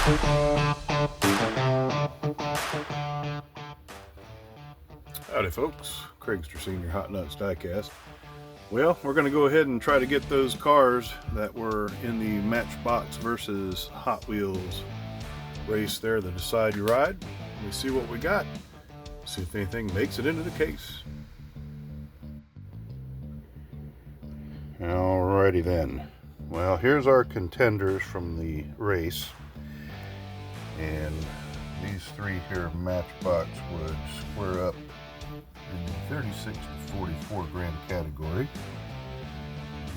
Howdy folks, Craigster Senior Hot Nuts Diecast. Well, we're going to go ahead and try to get those cars that were in the Matchbox versus Hot Wheels race there, the Decide Your Ride. Let me see what we got, see if anything makes it into the case. Alrighty then. Well, here's our contenders from the race. And these three here Matchbox would square up in the 36 to 44 gram category.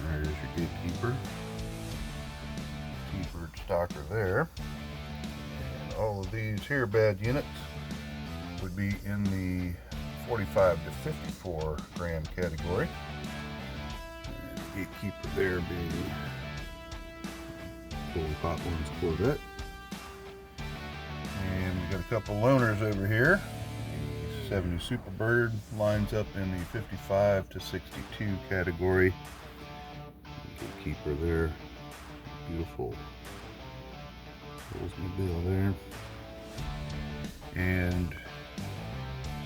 There's your gatekeeper. T-bird stalker there. And all of these here bad units would be in the 45 to 54 gram category. And gatekeeper there being Full Hot Ones Corvette. And we got a couple loaners over here. The 70 Superbird lines up in the 55 to 62 category. Gatekeeper there. Beautiful Oldsmobile there. And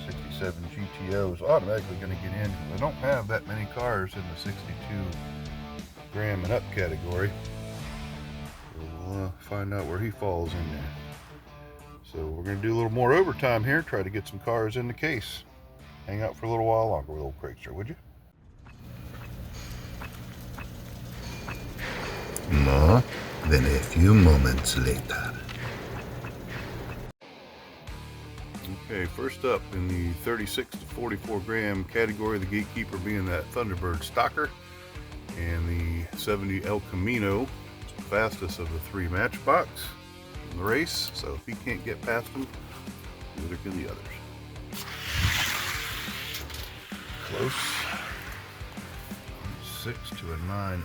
67 GTO is automatically going to get in. I don't have that many cars in the 62 gram and up category. We'll find out where he falls in there. So we're going to do a little more overtime here, try to get some cars in the case. Hang out for a little while longer with old Craigster, would you? More than a few moments later. Okay, first up in the 36 to 44 gram category, the gatekeeper being that Thunderbird Stalker, and the 70 El Camino, the fastest of the three Matchbox in the race. So if he can't get past him, neither can the others. Close. 6 to a 9-0.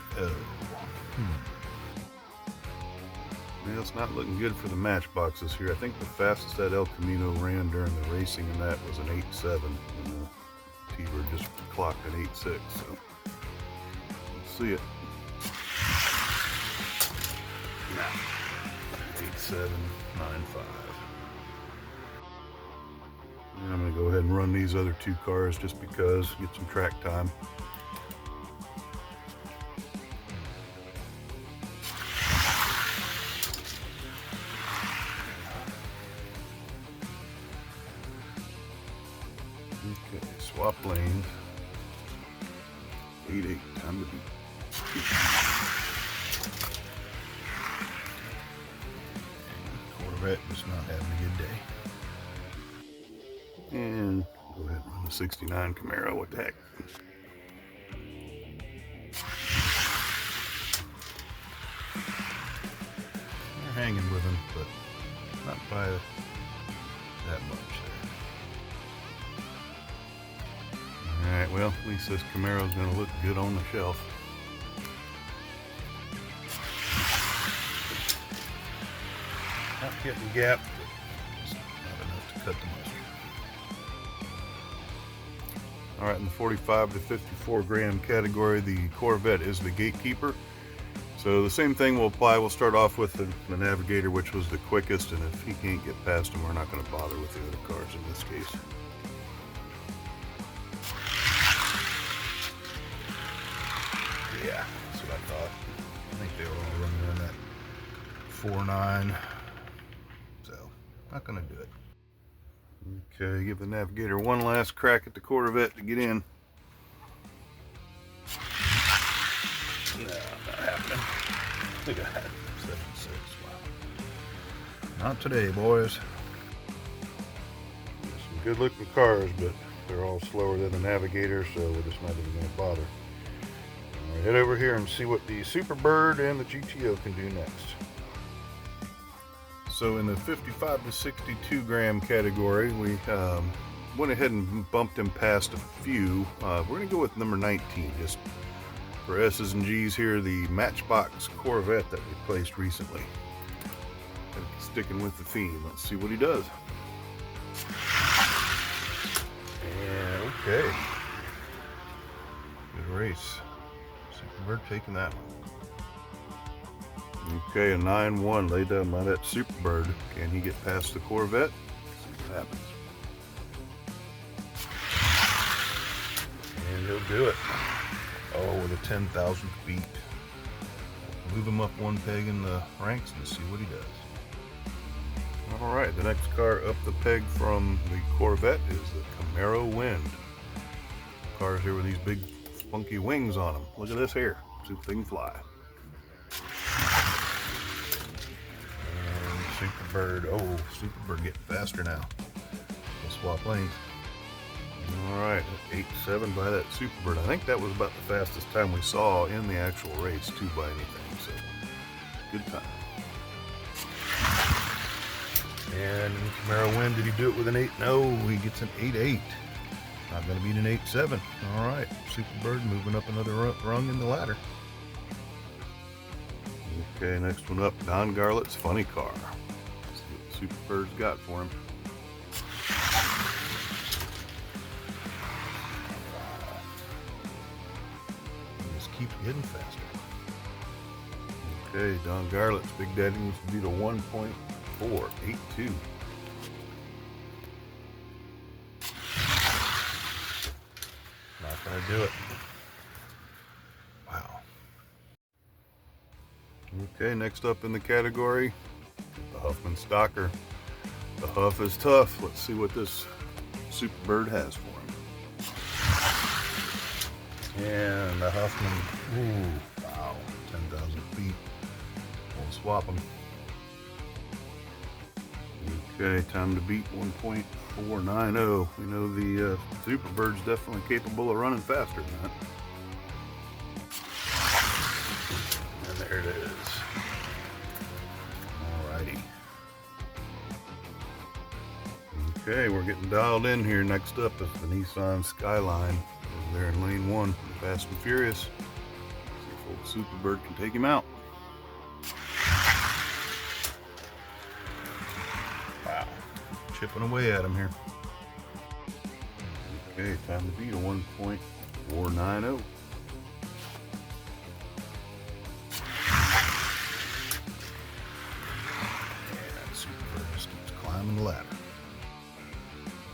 Well, it's not looking good for the Matchboxes here. I think the fastest that El Camino ran during the racing in that was an 8.7. And T-bird just clocked an 8.6. So let's see it. 8.795. And I'm going to go ahead and run these other two cars just because, get some track time. Okay, swap lanes. 8-8, time to beat. Corvette just not having a good day. And go ahead and run the 69 Camaro, what the heck. They're hanging with him, but not by that much there. Alright, well, at least this Camaro's going to look good on the shelf. Not getting gapped, but just not enough to cut the mustard. Alright, in the 45 to 54 gram category, the Corvette is the gatekeeper. So the same thing will apply. We'll start off with the Navigator, which was the quickest, and if he can't get past him, we're not going to bother with the other cars in this case. Yeah, that's what I thought. I think they were all running around that 4.9. So, not going to do it. Okay, give the Navigator one last crack at the Corvette to get in. No, not happening. Look at that. 7.6. Wow. Not today, boys. Some good looking cars, but they're all slower than the Navigator, so we're just not even going to bother. I'll head over here and see what the Superbird and the GTO can do next. So in the 55 to 62 gram category, we went ahead and bumped him past a few. We're going to go with number 19, just for S's and G's here, the Matchbox Corvette that we placed recently. And sticking with the theme, let's see what he does. And okay, good race. Superbird taking that one. Okay, a 9-1 laid down by that Superbird. Can he get past the Corvette? Let's see what happens. And he'll do it. Oh, with a 10,000th beat. Move him up one peg in the ranks and see what he does. All right, the next car up the peg from the Corvette is the Camaro Wind. Cars here with these big funky wings on them. Look at this here. See if they can fly. And Superbird. Oh, Superbird getting faster now. We'll swap lanes. All right, 8-7 by that Superbird. I think that was about the fastest time we saw in the actual race, too, by anything. So, good time. And Camaro Wind, did he do it with an 8? No, he gets an 8-8. Not going to beat an 8-7. All right, Superbird moving up another rung in the ladder. Okay, next one up, Don Garlett's Funny Car. Let's see what Superbird's got for him. He just keeps getting faster. Okay, Don Garlett's Big Daddy needs to beat a 1.482. Not gonna do it. Wow. Okay, next up in the category, the Huffman Stalker. The Huff is tough. Let's see what this Superbird has for him. And the Huffman, ooh, wow, 10,000 feet. We'll swap them. Okay, time to beat 1.490. We know the Superbird's definitely capable of running faster than that. And there it is. Alrighty. Okay, we're getting dialed in here. Next up is the Nissan Skyline over there in lane 1, Fast and Furious. See if old Superbird can take him out. Wow, chipping away at him here. Okay, time to beat a 1.490. And Superbird just keeps climbing the ladder.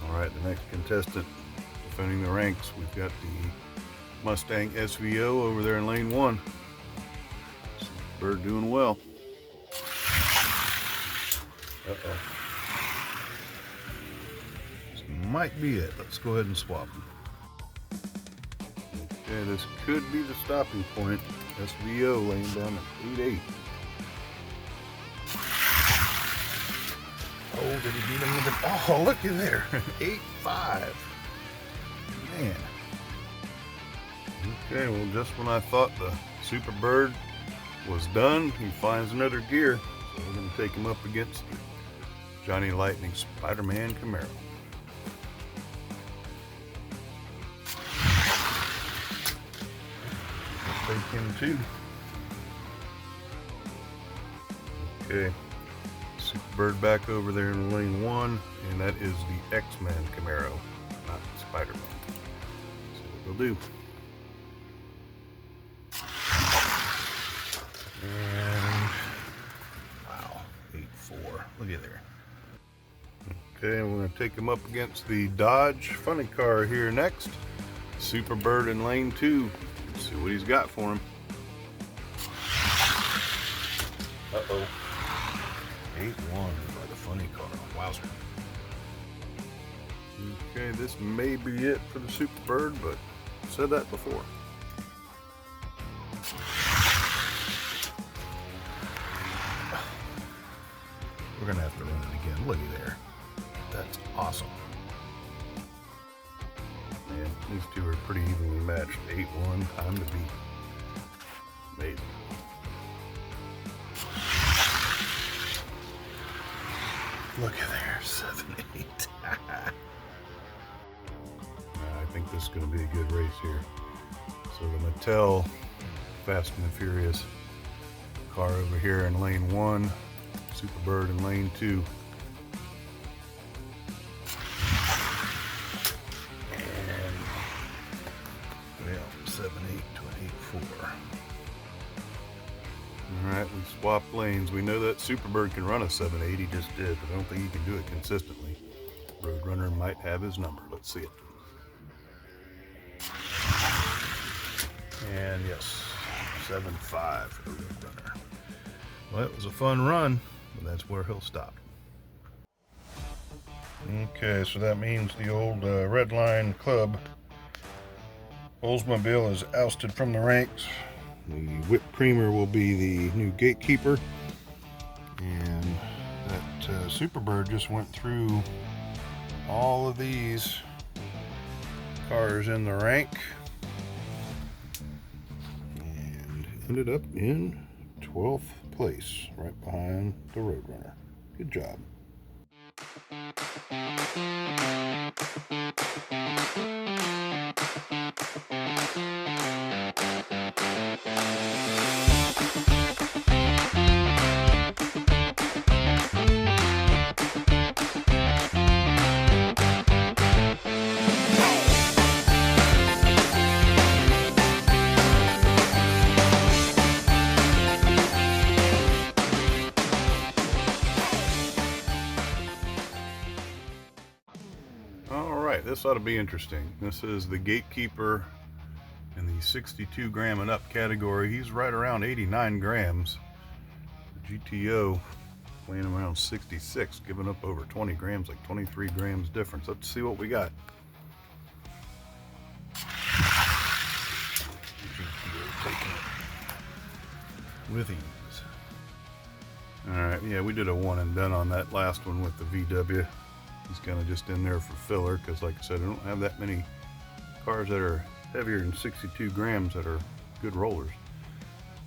All right, the next contestant defending the ranks, we've got the Mustang SVO over there in lane 1. Superbird doing well. Uh-oh. This might be it. Let's go ahead and swap them. Okay, this could be the stopping point. SVO laying down at 8-8. Oh, did he beat him with it? Oh, looky there. 8-5. Man. Okay, well, just when I thought the Superbird was done, he finds another gear. So we're going to take him up against the Johnny Lightning Spider-Man Camaro. Take him too. Okay. Superbird back over there in lane 1, and that is the X-Men Camaro, not Spider-Man. See what they'll do. And wow, 8-4. Look at there. Okay, we're going to take him up against the Dodge Funny Car here next. Superbird in lane 2. Let's see what he's got for him. Uh-oh. 8-1 by the Funny Car. Wowzer. Okay, this may be it for the Superbird, but I've said that before. We're going to have to run it again. Looky there. That's awesome. Man, these two are pretty evenly matched. 8-1, time to beat. Amazing. Look at there, 7-8. I think this is going to be a good race here. So the Mattel Fast and Furious car over here in lane 1, Superbird in lane 2. And, well, 7-8 to an 8-4. Alright, we swapped lanes. We know that Superbird can run a 780, just did, but I don't think he can do it consistently. Roadrunner might have his number. Let's see it. And yes, 7.5 for the Roadrunner. Well, it was a fun run, but that's where he'll stop. Okay, so that means the old Red Line Club Oldsmobile is ousted from the ranks. The whipped creamer will be the new gatekeeper. And that Superbird just went through all of these cars in the rank and ended up in 12th place, right behind the Roadrunner. Good job. This ought to be interesting. This is the gatekeeper in the 62 gram and up category. He's right around 89 grams. The GTO weighing around 66, giving up over 20 grams, like 23 grams difference. Let's see what we got. GTO taking it with ease. Alright, yeah, we did a one and done on that last one with the VW. He's kind of just in there for filler because, like I said, I don't have that many cars that are heavier than 62 grams that are good rollers.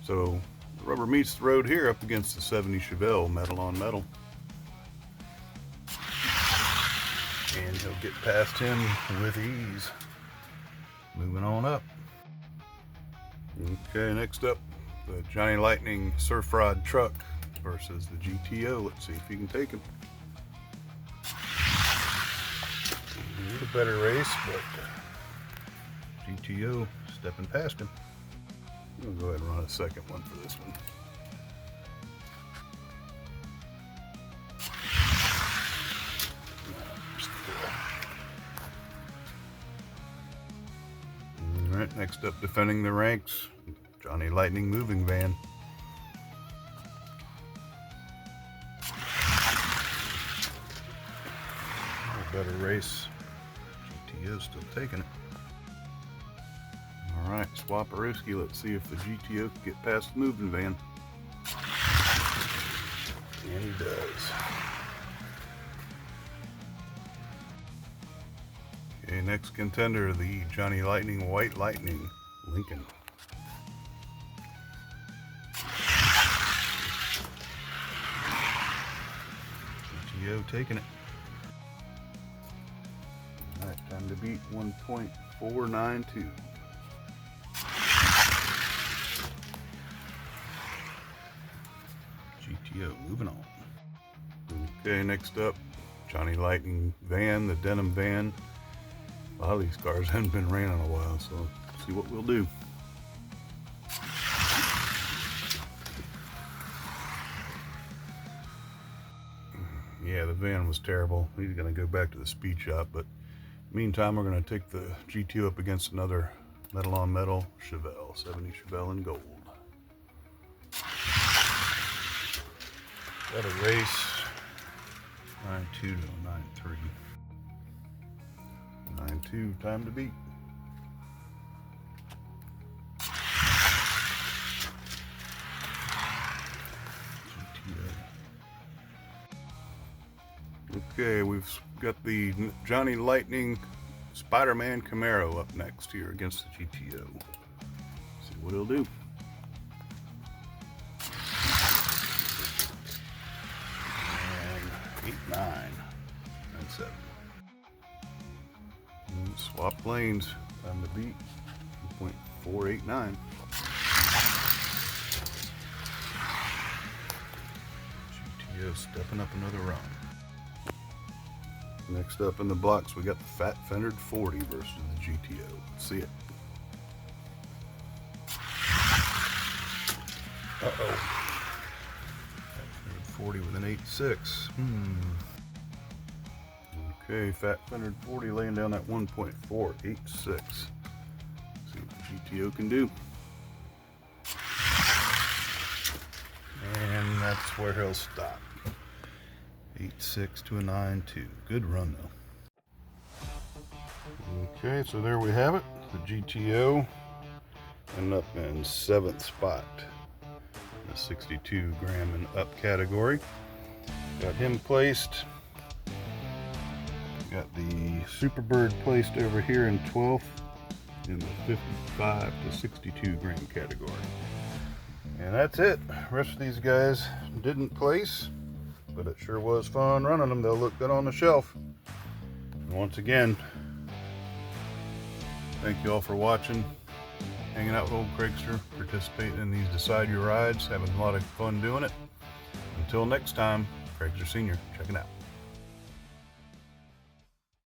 So the rubber meets the road here up against the 70 Chevelle metal on metal. And he'll get past him with ease. Moving on up. Okay, next up, the Johnny Lightning Surf Rod truck versus the GTO. Let's see if he can take him. A better race, but GTO stepping past him. We'll go ahead and run a second one for this one. All right, next up, defending the ranks, Johnny Lightning moving van. A better race. GTO's still taking it. Alright, Swaparooski. Let's see if the GTO can get past the moving van. And he does. Okay, next contender, the Johnny Lightning White Lightning Lincoln. GTO taking it. Alright, time to beat 1.492. GTO moving on. Okay, next up, Johnny Lightning van, the denim van. A lot of these cars haven't been ran in a while, so let's see what we'll do. Yeah, the van was terrible. He's going to go back to the speed shop, but meantime, we're going to take the GTO up against another metal on metal Chevelle, 70 Chevelle in gold. Got a race, 9.2 to 9.3. 9.2, time to beat. Okay, we've got the Johnny Lightning Spider-Man Camaro up next here against the GTO. See what he'll do. And 8, 9, and 7. And swap lanes. Time to beat 2.489. GTO stepping up another run. Next up in the blocks, we got the Fat Fendered 40 versus the GTO. Let's see it. Uh-oh. 40 with an 8.6. Okay, fat centered 40 laying down that 1.486. See what the GTO can do. And that's where he'll stop. 8.6 to a 9.2. Good run though. Okay, so there we have it. The GTO ended up in 7th spot. The 62 gram and up category. Got him placed. Got the Superbird placed over here in 12th in the 55 to 62 gram category. And that's it. The rest of these guys didn't place, but it sure was fun running them. They'll look good on the shelf. And once again, thank you all for watching, hanging out with Old Craigster, participating in these Decide Your Rides, having a lot of fun doing it. Until next time, Craigster Senior, checking out.